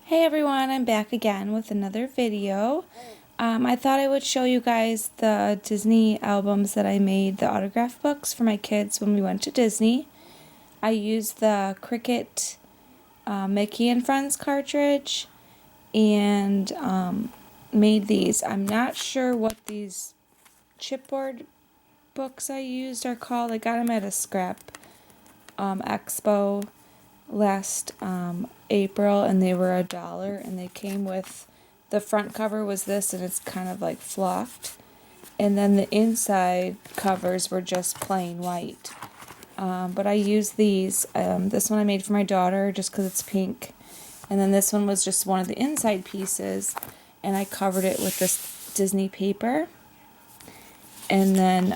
Hey everyone, I'm back again with another video. I thought I would show you guys the Disney albums that I made, the autograph books for my kids when we went to Disney. I used the Cricut Mickey and Friends cartridge and made these. I'm not sure what these chipboard books I used are called. I got them at a scrap expo last April, and they were $1, and they came with, the front cover was this, and it's kind of like flocked, and then the inside covers were just plain white. But I used these. This one I made for my daughter just because it's pink, and then this one was just one of the inside pieces, and I covered it with this Disney paper, and then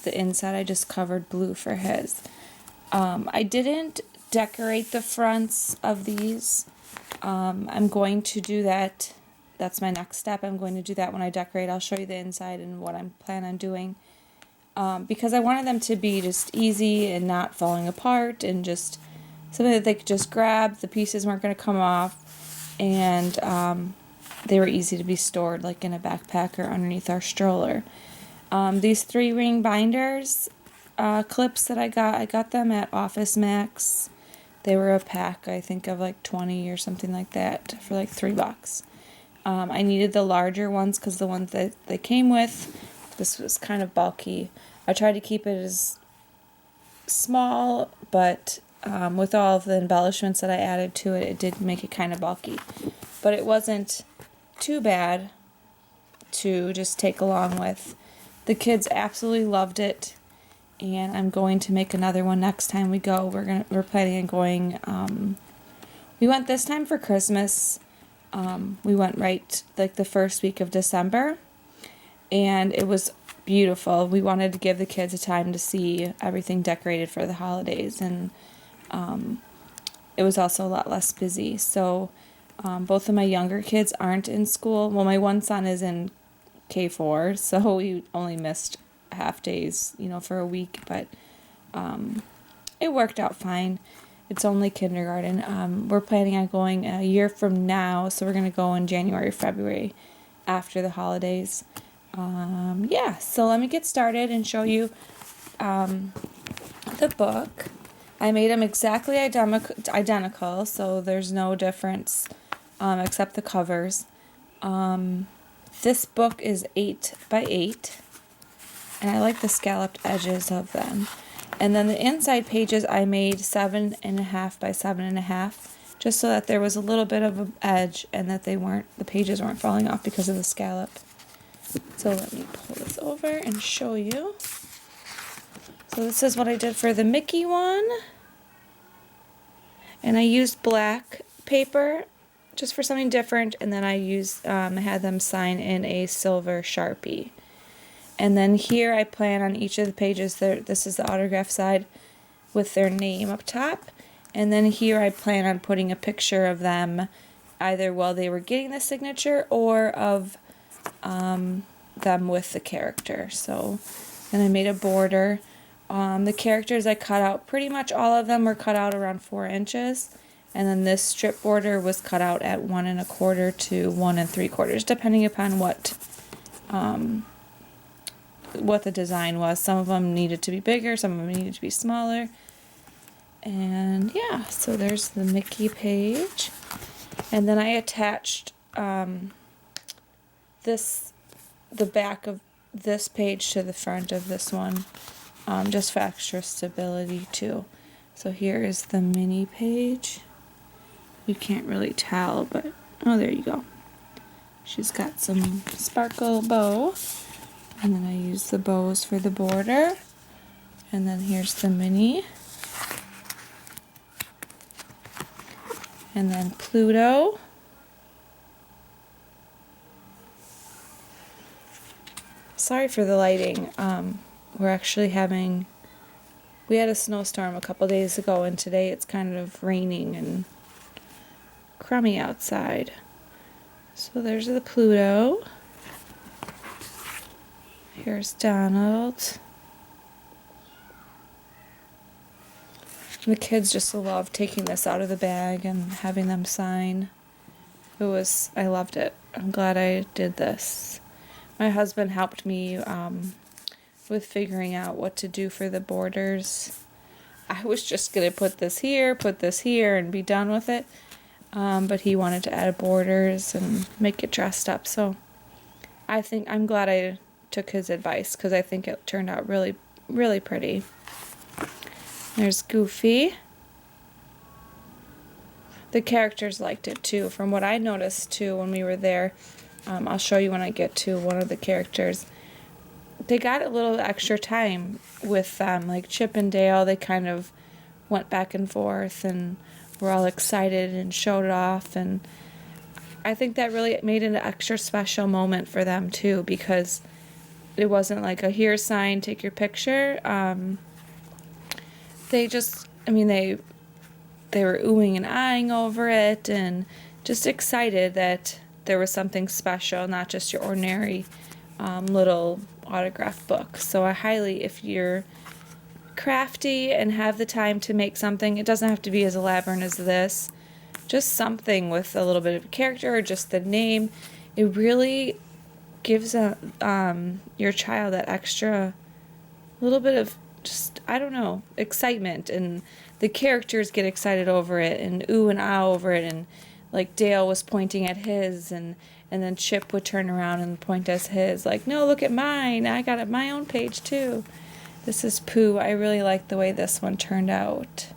the inside I just covered blue for his. I didn't decorate the fronts of these. I'm going to do that. That's my next step. I'm going to do that when I decorate. I'll show you the inside and what I'm planning on doing. Because I wanted them to be just easy and not falling apart and just something that they could just grab. The pieces weren't going to come off, and they were easy to be stored like in a backpack or underneath our stroller. These 3-ring binders, clips that I got them at Office Max. They were a pack, I think, of like 20 or something like that for like $3. I needed the larger ones because the ones that they came with, this was kind of bulky. I tried to keep it as small, but with all of the embellishments that I added to it, it did make it kind of bulky. But it wasn't too bad to just take along with. The kids absolutely loved it, and I'm going to make another one next time we go. We're planning on going. We went this time for Christmas. We went right like the first week of December, and it was beautiful. We wanted to give the kids a time to see everything decorated for the holidays, and it was also a lot less busy. So both of my younger kids aren't in school. Well, my one son is in K4, so we only missed half days, for a week, but it worked out fine. It's only kindergarten. We're planning on going a year from now, so we're going to go in January, February after the holidays. Yeah, so let me get started and show you the book. I made them exactly identical, so there's no difference except the covers. This book is 8 by 8, and I like the scalloped edges of them. And then the inside pages I made 7.5 by 7.5, just so that there was a little bit of an edge and that the pages weren't falling off because of the scallop. So let me pull this over and show you. So this is what I did for the Mickey one. And I used black paper just for something different, and then I had them sign in a silver Sharpie. And then here I plan on each of the pages, this is the autograph side with their name up top, and then here I plan on putting a picture of them either while they were getting the signature or of them with the character. So then I made a border. The characters I cut out, pretty much all of them were cut out around 4 inches. And then this strip border was cut out at 1 1/4 to 1 3/4, depending upon what the design was. Some of them needed to be bigger, some of them needed to be smaller. And yeah, so there's the Mickey page. And then I attached the back of this page to the front of this one, just for extra stability too. So here is the mini page. You can't really tell, but oh, there you go. She's got some sparkle bow, and then I use the bows for the border. And then here's the mini. And then Pluto. Sorry for the lighting. We had a snowstorm a couple days ago, and today it's kind of raining and crummy outside. So there's the Pluto. Here's Donald. The kids just love taking this out of the bag and having them sign. I loved it. I'm glad I did this. My husband helped me with figuring out what to do for the borders. I was just going to put this here, and be done with it. But he wanted to add borders and make it dressed up. So I'm glad I took his advice because I think it turned out really, really pretty. There's Goofy. The characters liked it too. From what I noticed too when we were there, I'll show you when I get to one of the characters. They got a little extra time with them, like Chip and Dale. They kind of went back and forth and were all excited and showed it off. And I think that really made it an extra special moment for them too, because it wasn't like a here sign, take your picture. They just, they were oohing and eyeing over it and just excited that there was something special, not just your ordinary little autograph book. So I highly, if you're crafty and have the time to make something, it doesn't have to be as elaborate as this, just something with a little bit of character or just the name. It really gives your child that extra little bit of just, I don't know, excitement, and the characters get excited over it and ooh and ah over it, and like Dale was pointing at his, and then Chip would turn around and point at his, like, no, look at mine, I got my own page too. This is Pooh. I really like the way this one turned out.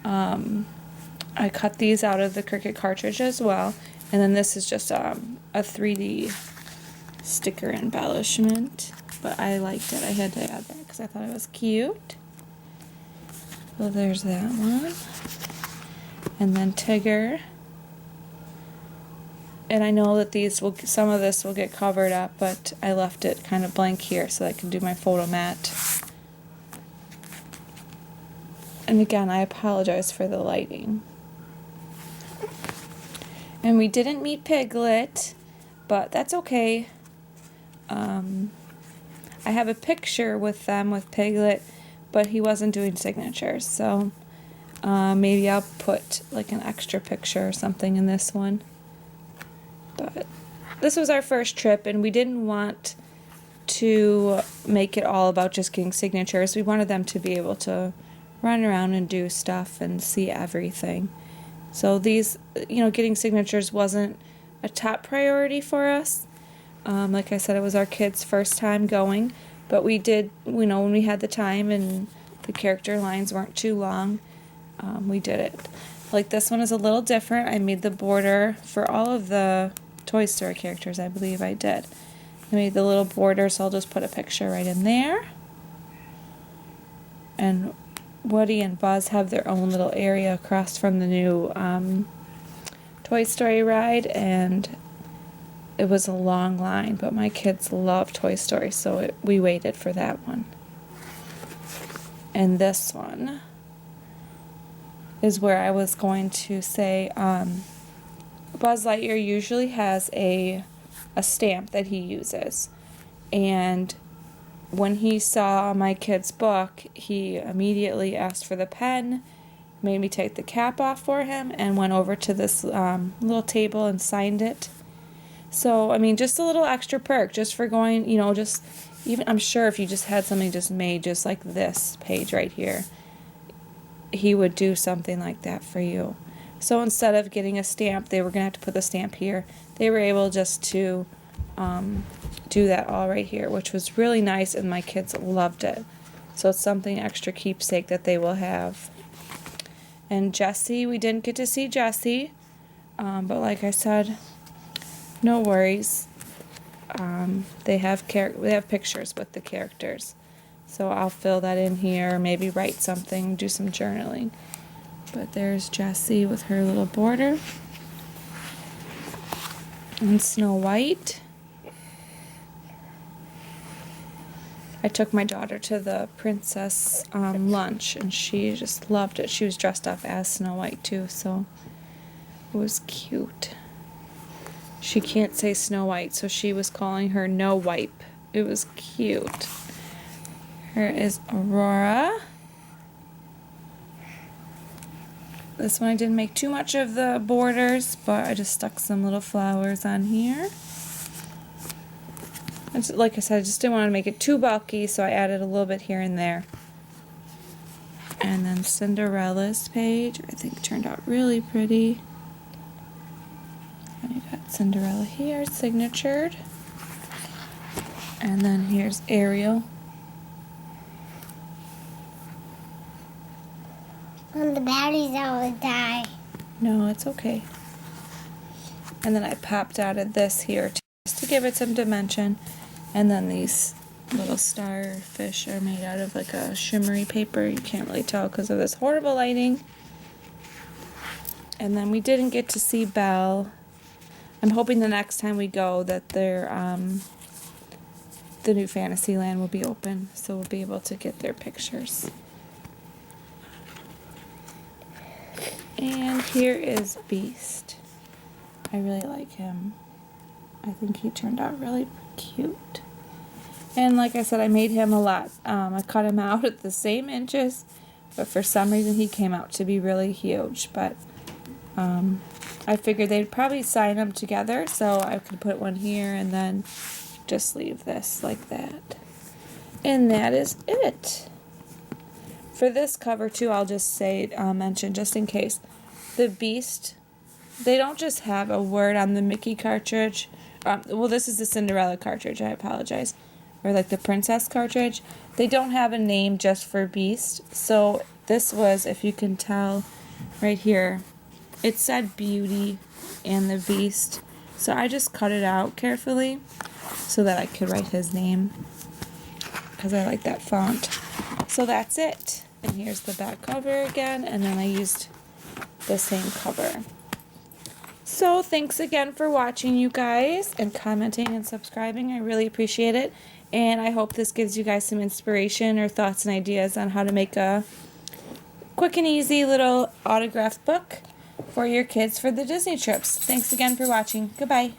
I cut these out of the Cricut cartridge as well, and then this is just a 3D sticker embellishment, but I liked it. I had to add that because I thought it was cute. So there's that one. And then Tigger. And I know that some of this will get covered up, but I left it kind of blank here so I can do my photo mat. And again, I apologize for the lighting. And we didn't meet Piglet, but that's okay. I have a picture with them with Piglet, but he wasn't doing signatures, so maybe I'll put like an extra picture or something in this one. But this was our first trip, and we didn't want to make it all about just getting signatures. We wanted them to be able to run around and do stuff and see everything. So these, getting signatures wasn't a top priority for us. Like I said, it was our kids' first time going, but we did, when we had the time and the character lines weren't too long, we did it. Like this one is a little different. I made the border for all of the Toy Story characters, I believe I did. I made the little border, so I'll just put a picture right in there. And Woody and Buzz have their own little area across from the new Toy Story ride, and it was a long line, but my kids love Toy Story, so we waited for that one. And this one is where I was going to say Buzz Lightyear usually has a stamp that he uses, and when he saw my kid's book, he immediately asked for the pen, made me take the cap off for him, and went over to this little table and signed it. So, just a little extra perk just for going, just even, I'm sure if you just had something just made just like this page right here, he would do something like that for you. So instead of getting a stamp, they were going to have to put the stamp here. They were able just to do that all right here, which was really nice, and my kids loved it. So it's something extra keepsake that they will have. And Jessie, we didn't get to see Jessie, but like I said, no worries. They have pictures with the characters, so I'll fill that in here, maybe write something, do some journaling. But there's Jessie with her little border, and Snow White. I took my daughter to the princess lunch, and she just loved it. She was dressed up as Snow White too, so it was cute. She can't say Snow White, so she was calling her No Wipe. It was cute. Here is Aurora. This one I didn't make too much of the borders, but I just stuck some little flowers on here. And like I said, I just didn't want to make it too bulky, so I added a little bit here and there. And then Cinderella's page, I think turned out really pretty. And you got Cinderella here, signatured. And then here's Ariel. When the batteries always die. No, it's okay. And then I popped out of this here just to give it some dimension. And then these little starfish are made out of like a shimmery paper. You can't really tell because of this horrible lighting. And then we didn't get to see Belle. I'm hoping the next time we go that the new Fantasyland will be open, so we'll be able to get their pictures. And here is Beast. I really like him. I think he turned out really cute. And like I said, I made him a lot. I cut him out at the same inches, but for some reason he came out to be really huge. But I figured they'd probably sign them together, so I could put one here and then just leave this like that. And that is it. For this cover too, I'll just say, mention just in case, the Beast, they don't just have a word on the Mickey cartridge. Well, this is the Cinderella cartridge, I apologize. Or like the Princess cartridge. They don't have a name just for Beast. So this was, if you can tell right here, it said Beauty and the Beast. So I just cut it out carefully so that I could write his name, because I like that font. So that's it. And here's the back cover again, and then I used the same cover. So thanks again for watching, you guys, and commenting and subscribing. I really appreciate it. And I hope this gives you guys some inspiration or thoughts and ideas on how to make a quick and easy little autograph book for your kids for the Disney trips. Thanks again for watching. Goodbye.